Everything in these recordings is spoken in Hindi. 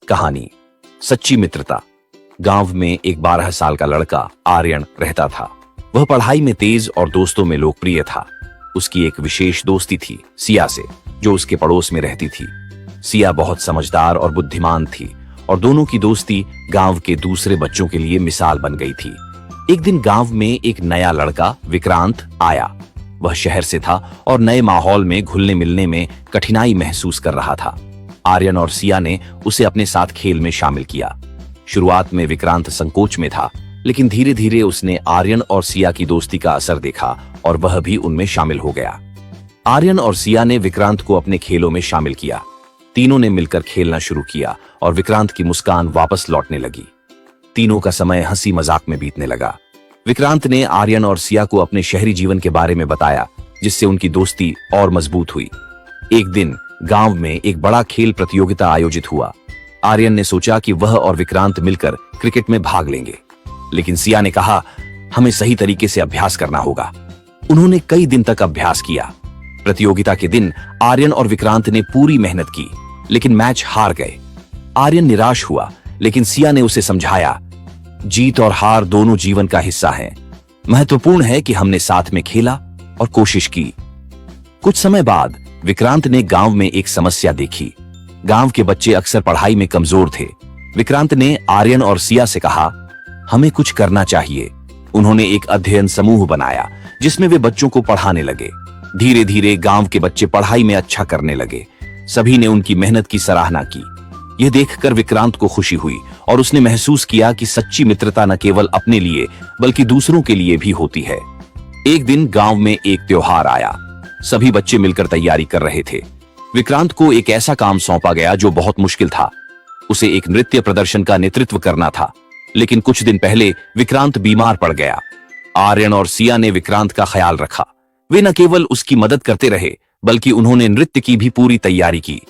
कहानी सच्ची मित्रता। गांव में एक 12 साल का लड़का आर्यन रहता था। वह पढ़ाई में तेज और दोस्तों में लोकप्रिय था। उसकी एक विशेष दोस्ती थी सिया से, जो उसके पड़ोस में रहती थी। सिया बहुत समझदार और बुद्धिमान थी और दोनों की दोस्ती गांव के दूसरे बच्चों के लिए मिसाल बन गई थी। एक दिन गांव में एक नया लड़का विक्रांत आया। वह शहर से था और नए माहौल में घुलने मिलने में कठिनाई महसूस कर रहा था। आर्यन और सिया ने उसे अपने साथ खेल में शामिल किया। शुरुआत में विक्रांत संकोच में था, लेकिन धीरे धीरे उसने आर्यन और सिया की दोस्ती का असर देखा और वह भी उनमें शामिल हो गया। आर्यन और सिया ने विक्रांत को अपने खेलों में शामिल किया। तीनों ने मिलकर खेलना शुरू किया और विक्रांत की मुस्कान वापस लौटने लगी। तीनों का समय हंसी मजाक में बीतने लगा। विक्रांत ने आर्यन और सिया को अपने शहरी जीवन के बारे में बताया, जिससे उनकी दोस्ती और मजबूत हुई। एक दिन गांव में एक बड़ा खेल प्रतियोगिता आयोजित हुआ। आर्यन ने सोचा कि वह और विक्रांत मिलकर क्रिकेट में भाग लेंगे, लेकिन सिया ने कहा, हमें सही तरीके से अभ्यास करना होगा। उन्होंने कई दिन तक अभ्यास किया। प्रतियोगिता के दिन आर्यन और विक्रांत ने पूरी मेहनत की, लेकिन मैच हार गए। आर्यन निराश हुआ, लेकिन सिया ने उसे समझाया, जीत और हार दोनों जीवन का हिस्सा हैं। महत्वपूर्ण है कि हमने साथ में खेला और कोशिश की। कुछ समय बाद विक्रांत ने गांव में एक समस्या देखी। गांव के बच्चे अक्सर पढ़ाई में कमजोर थे। विक्रांत ने आर्यन और सिया से कहा, हमें कुछ करना चाहिए। उन्होंने एक अध्ययन समूह बनाया, जिसमें वे बच्चों को पढ़ाने लगे। धीरे धीरे गांव के बच्चे पढ़ाई में अच्छा करने लगे। सभी ने उनकी मेहनत की सराहना की। यह देखकर विक्रांत को खुशी हुई और उसने महसूस किया कि सच्ची मित्रता न केवल अपने लिए बल्कि दूसरों के लिए भी होती है। एक दिन गांव में एक त्योहार आया। सभी बच्चे मिलकर तैयारी कर रहे थे। विक्रांत को एक ऐसा काम सौंपा गया जो बहुत मुश्किल था। उसे एक नृत्य प्रदर्शन का नेतृत्व करना था, लेकिन कुछ दिन पहले विक्रांत बीमार पड़ गया। आर्यन और सिया ने विक्रांत का ख्याल रखा। वे न केवल उसकी मदद करते रहे, बल्कि उन्होंने नृत्य की भी पूरी तैयारी की।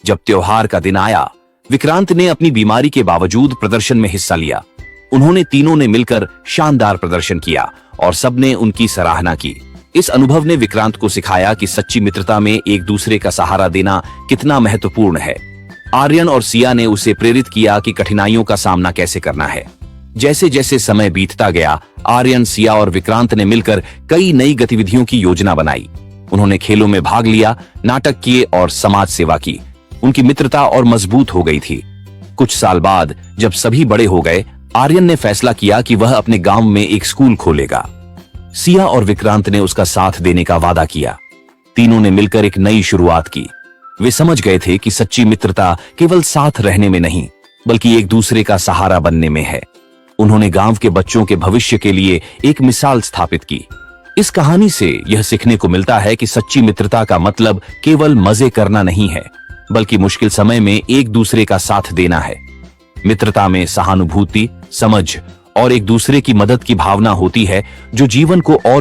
जब त्योहार का दिन आया, विक्रांत ने अपनी बीमारी के बावजूद प्रदर्शन में हिस्सा लिया। उन्होंने तीनों ने मिलकर शानदार प्रदर्शन किया और सबने उनकी सराहना की। इस अनुभव ने विक्रांत को सिखाया कि सच्ची मित्रता में एक दूसरे का सहारा देना कितना महत्वपूर्ण है। आर्यन और सिया ने उसे प्रेरित किया कि कठिनाइयों का सामना कैसे करना है। जैसे जैसे समय बीतता गया, आर्यन, सिया और विक्रांत ने मिलकर कई नई गतिविधियों की योजना बनाई। उन्होंने खेलों में भाग लिया, नाटक किए और समाज सेवा की। उनकी मित्रता और मजबूत हो गई थी। कुछ साल बाद जब सभी बड़े हो गए, आर्यन ने फैसला किया कि वह अपने गांव में एक स्कूल खोलेगा। सिया और विक्रांत ने उसका साथ देने का वादा किया। तीनों ने मिलकर एक नई शुरुआत की। वे समझ गए थे कि सच्ची मित्रता केवल साथ रहने में नहीं, बल्कि एक दूसरे का सहारा बनने में है। उन्होंने गांव के बच्चों के भविष्य के लिए एक मिसाल स्थापित की। इस कहानी से यह सीखने को मिलता है कि सच्ची मित्रता का मतलब केवल मजे करना नहीं है, बल्कि मुश्किल समय में एक दूसरे का साथ देना है। मित्रता में सहानुभूति, समझ और एक दूसरे की मदद की भावना होती है, जो जीवन को और